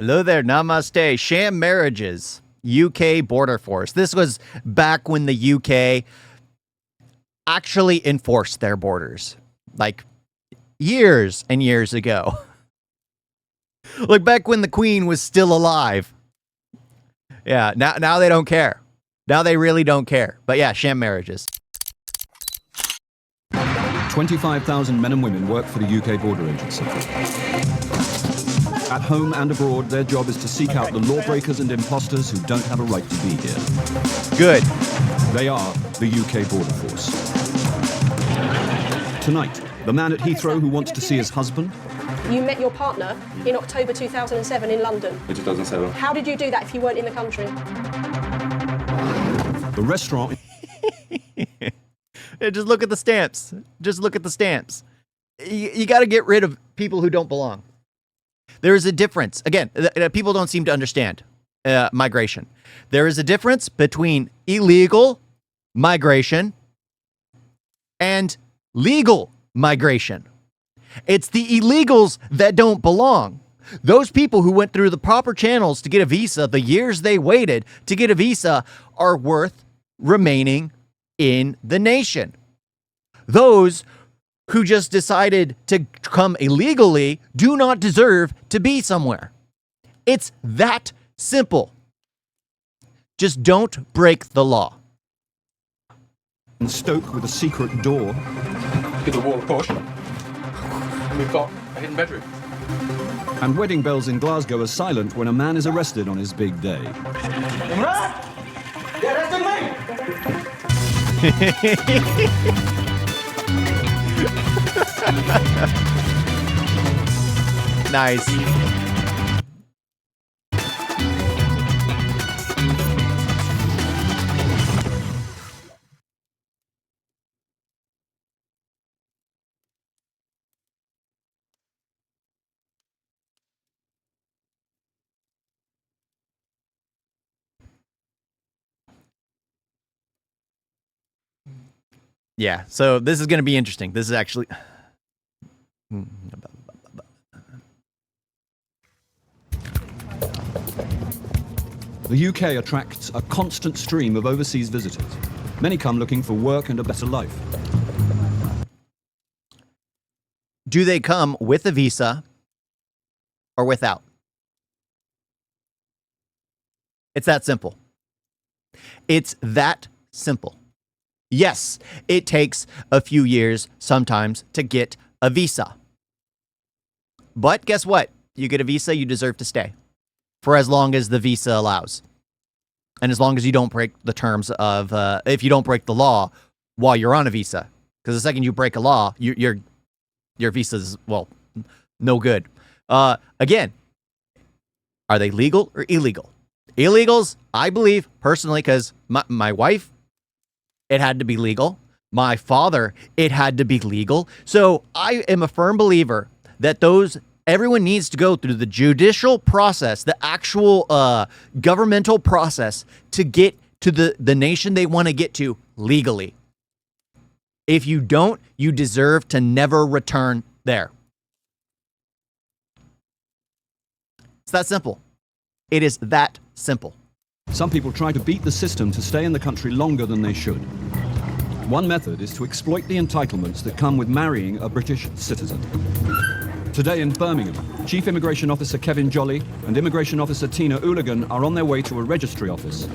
Hello there, namaste. Sham marriages, UK border force. This was back when the UK actually enforced their borders, like years and years ago. Like back when the Queen was still alive. Yeah, now they don't care. Now they really don't care. But yeah, sham marriages. 25,000 men and women work for the UK Border Agency. At home and abroad, their job is to seek out the lawbreakers and imposters who don't have a right to be here. Good. They are the UK Border Force. Tonight, the man at Heathrow who wants to see his husband. You met your partner in October 2007 in London. In 2007. How did you do that if you weren't in the country? The restaurant. Yeah, just look at the stamps. Just look at the stamps. You got to get rid of people who don't belong. There is a difference. Again, people don't seem to understand migration. There is a difference between illegal migration and legal migration. It's the illegals that don't belong. Those people who went through the proper channels to get a visa, the years they waited to get a visa, are worth remaining in the nation. Those who just decided to come illegally do not deserve to be somewhere. It's that simple. Just don't break the law. And Stoke with a secret door. Get the wall push. And we've got a hidden bedroom. And wedding bells in Glasgow are silent when a man is arrested on his big day. Imran! You're arresting me! Nice. Yeah, so this is going to be interesting. This is actually... The UK attracts a constant stream of overseas visitors. Many come looking for work and a better life. Do they come with a visa or without? It's that simple. It's that simple. Yes, it takes a few years sometimes to get a visa. But guess what? You get a visa, you deserve to stay for as long as the visa allows. And as long as you don't break the terms of, if you don't break the law while you're on a visa. Because the second you break a law, your visa's, well, no good. Again, are they legal or illegal? Illegals, I believe, personally, because my wife, it had to be legal. My father, it had to be legal. So I am a firm believer that everyone needs to go through the judicial process, the actual governmental process to get to the nation they want to get to legally. If you don't, you deserve to never return there. It's that simple. It is that simple. Some people try to beat the system to stay in the country longer than they should. One method is to exploit the entitlements that come with marrying a British citizen. Today in Birmingham, Chief Immigration Officer Kevin Jolly and Immigration Officer Tina Ooligan are on their way to a registry office.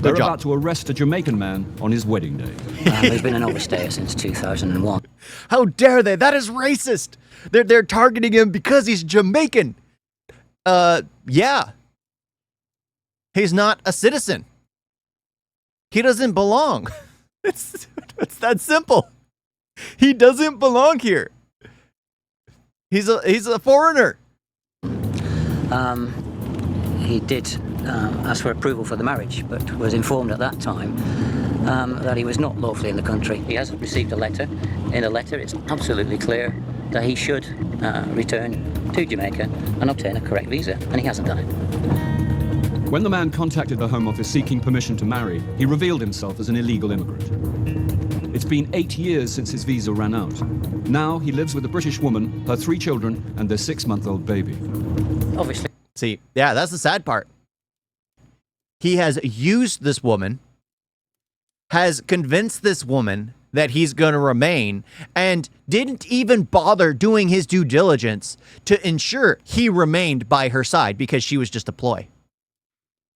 They're about to arrest a Jamaican man on his wedding day. He's been an overstayer since 2001. How dare they? That is racist. They're targeting him because he's Jamaican. Yeah. He's not a citizen. He doesn't belong. It's that simple. He doesn't belong here. He's a foreigner. He did ask for approval for the marriage, but was informed at that time that he was not lawfully in the country. He has received a letter. In the letter, it's absolutely clear that he should return to Jamaica and obtain a correct visa, and he hasn't done it. When the man contacted the Home Office seeking permission to marry, he revealed himself as an illegal immigrant. It's been 8 years since his visa ran out. Now he lives with a British woman, her 3 children, and their 6-month-old baby. Obviously. See, yeah, that's the sad part. He has used this woman, has convinced this woman that he's going to remain, and didn't even bother doing his due diligence to ensure he remained by her side because she was just a ploy.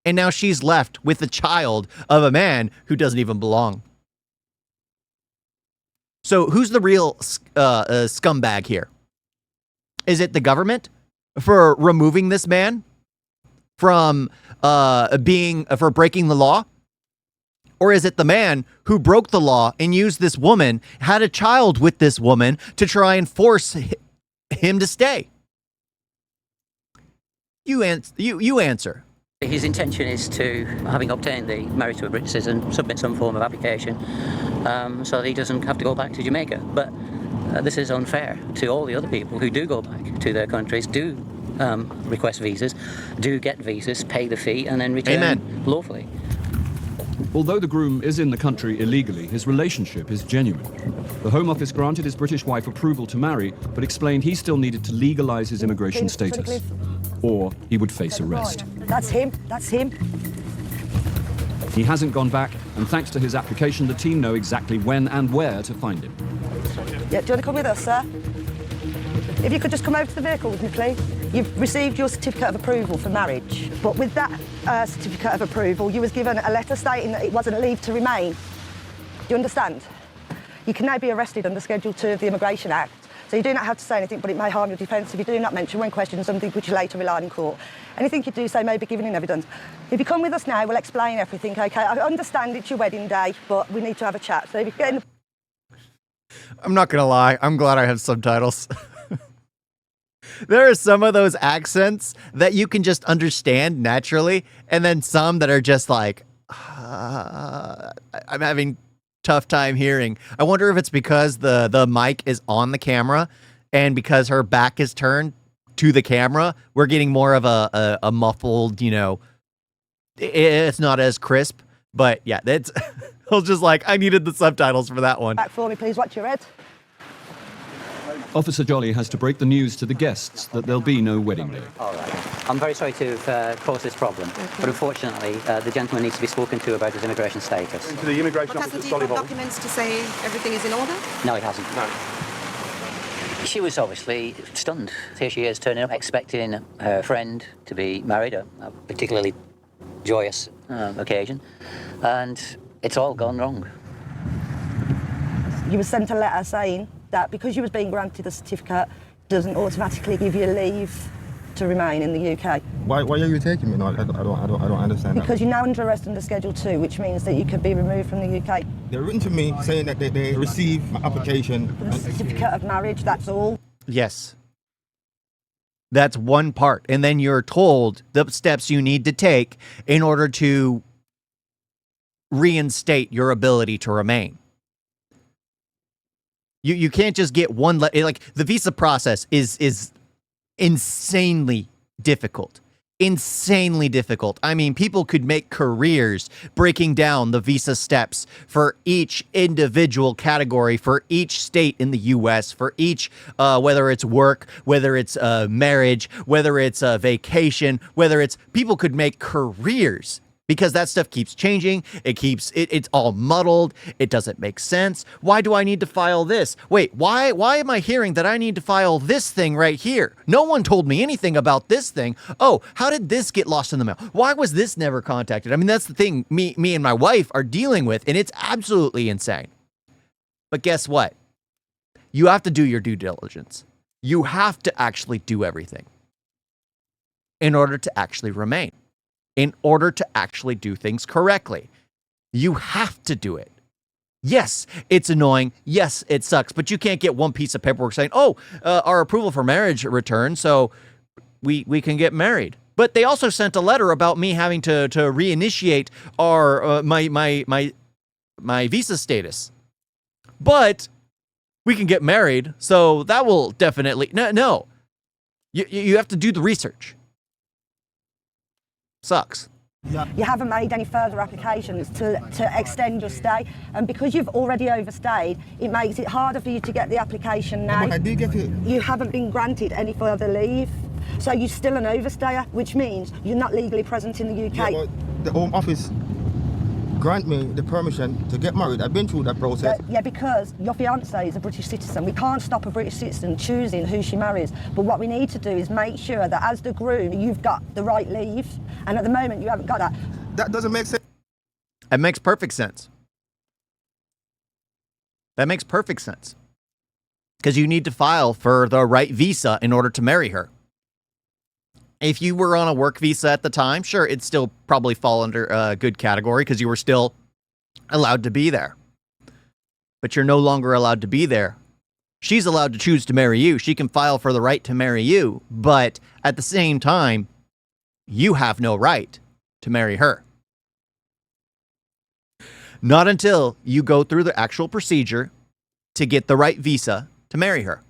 And now she's left with the child of a man who doesn't even belong. So who's the real scumbag here? Is it the government for removing this man from for breaking the law? Or is it the man who broke the law and used this woman, had a child with this woman to try and force him to stay? You answer. His intention is to, having obtained the marriage to a British citizen, submit some form of application so that he doesn't have to go back to Jamaica. But this is unfair to all the other people who do go back to their countries, do request visas, do get visas, pay the fee, and then return lawfully. Although the groom is in the country illegally, his relationship is genuine. The Home Office granted his British wife approval to marry, but explained he still needed to legalise his immigration status, or he would face arrest. That's him. That's him. He hasn't gone back, and thanks to his application, the team know exactly when and where to find him. Yeah, do you want to come with us, sir? If you could just come over to the vehicle with me, please. You've received your certificate of approval for marriage, but with that certificate of approval, you was given a letter stating that it wasn't leave to remain. Do you understand? You can now be arrested under Schedule 2 of the Immigration Act, so you do not have to say anything, but it may harm your defence if you do not mention when questioned something which you later rely on in court. Anything you do say may be given in evidence. If you come with us now, we'll explain everything, OK? I understand it's your wedding day, but we need to have a chat. So if you get in the... I'm not going to lie. I'm glad I have subtitles. There are some of those accents that you can just understand naturally, and then some that are just like, I'm having tough time hearing. I wonder if it's because the mic is on the camera, and because her back is turned to the camera, we're getting more of a muffled, you know, it's not as crisp. But yeah, that's I was just like, I needed the subtitles for that one. Back for me, please. Watch your head. Officer Jolly has to break the news to the guests that there'll be no wedding day. All right. I'm very sorry to have caused this problem, but unfortunately, the gentleman needs to be spoken to about his immigration status. To the immigration But hasn't he got documents to say everything is in order? No, he hasn't. No. She was obviously stunned. Here she is turning up, expecting her friend to be married, a particularly joyous occasion, and it's all gone wrong. You were sent a letter saying that because you was being granted a certificate doesn't automatically give you leave to remain in the UK. Why are you taking me? No, I don't understand Because that. you're now under arrest under Schedule 2, which means that you could be removed from the UK. They're written to me saying that they received my application. The certificate of marriage, that's all. Yes. That's one part. And then you're told the steps you need to take in order to reinstate your ability to remain. You can't just get one, like the visa process is insanely difficult. Insanely difficult. I mean, people could make careers breaking down the visa steps for each individual category, for each state in the U.S., for each, whether it's work, whether it's marriage, whether it's vacation, whether it's, people could make careers because that stuff keeps changing. It's all muddled. It doesn't make sense. Why do I need to file this? Wait, why am I hearing that I need to file this thing right here? No one told me anything about this thing. Oh, how did this get lost in the mail? Why was this never contacted? I mean, that's the thing me and my wife are dealing with, and it's absolutely insane. But guess what? You have to do your due diligence. You have to actually do everything in order to actually remain. In order to actually do things correctly. You have to do it. Yes, it's annoying. Yes, it sucks. But you can't get one piece of paperwork saying, oh, our approval for marriage returned, so we can get married. But they also sent a letter about me having to reinitiate our my visa status. But we can get married, so that will definitely... No. You have to do the research. Sucks. You haven't made any further applications to extend your stay, and because you've already overstayed, it makes it harder for you to get the application now. But I did get it. You haven't been granted any further leave. So you're still an overstayer, which means you're not legally present in the UK. Yeah, but the Home Office grant me the permission to get married. I've been through that process. Yeah, because your fiancé is a British citizen. We can't stop a British citizen choosing who she marries. But what we need to do is make sure that as the groom, you've got the right leave. And at the moment, you haven't got that. That doesn't make sense. It makes perfect sense. That makes perfect sense. Because you need to file for the right visa in order to marry her. If you were on a work visa at the time, sure, it'd still probably fall under a good category because you were still allowed to be there. But you're no longer allowed to be there. She's allowed to choose to marry you. She can file for the right to marry you. But at the same time, you have no right to marry her. Not until you go through the actual procedure to get the right visa to marry her.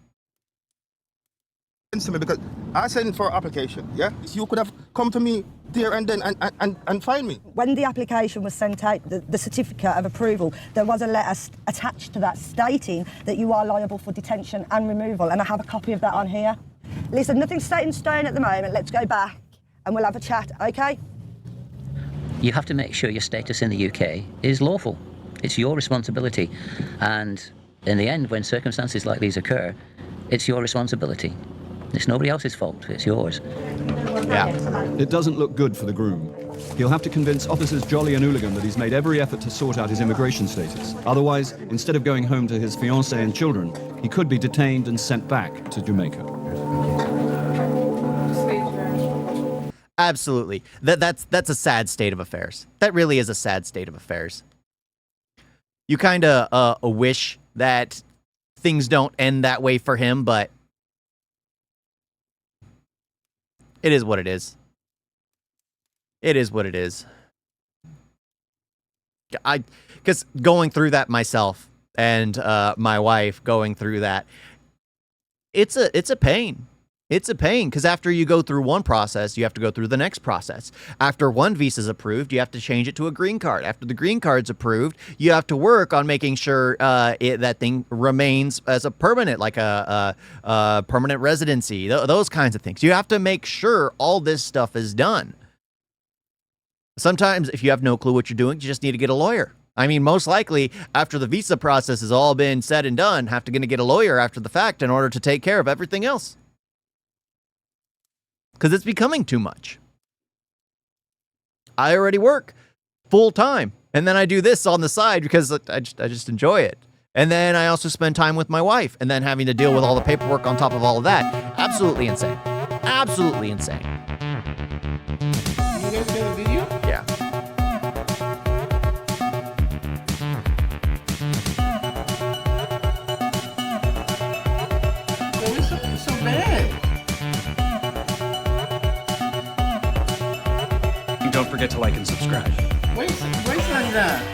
To me because I sent for application, yeah? You could have come to me there and then and find me. When the application was sent out, the certificate of approval, there was a letter attached to that stating that you are liable for detention and removal, and I have a copy of that on here. Listen, nothing's set in stone at the moment. Let's go back and we'll have a chat, okay? You have to make sure your status in the UK is lawful. It's your responsibility. And in the end, when circumstances like these occur, it's your responsibility. It's nobody else's fault, it's yours. Yeah. It doesn't look good for the groom. He'll have to convince officers Jolly and Hooligan that he's made every effort to sort out his immigration status. Otherwise, instead of going home to his fiancée and children, he could be detained and sent back to Jamaica. Absolutely. That's a sad state of affairs. That really is a sad state of affairs. You kind of wish that things don't end that way for him, but it is what it is. It is what it is. Because going through that myself and my wife going through that, it's a pain. It's a pain because after you go through one process, you have to go through the next process. After one visa is approved, you have to change it to a green card. After the green card's approved, you have to work on making sure that thing remains as a permanent, like a permanent residency, those kinds of things. You have to make sure all this stuff is done. Sometimes, if you have no clue what you're doing, you just need to get a lawyer. I mean, most likely, after the visa process has all been said and done, have to get a lawyer after the fact in order to take care of everything else. Because it's becoming too much. I already work full time, and then I do this on the side because I just enjoy it. And then I also spend time with my wife, and then having to deal with all the paperwork on top of all of that. Absolutely insane. Absolutely insane. You guys got a video? Yeah. It's so bad. Don't forget to like and subscribe. Wait on that.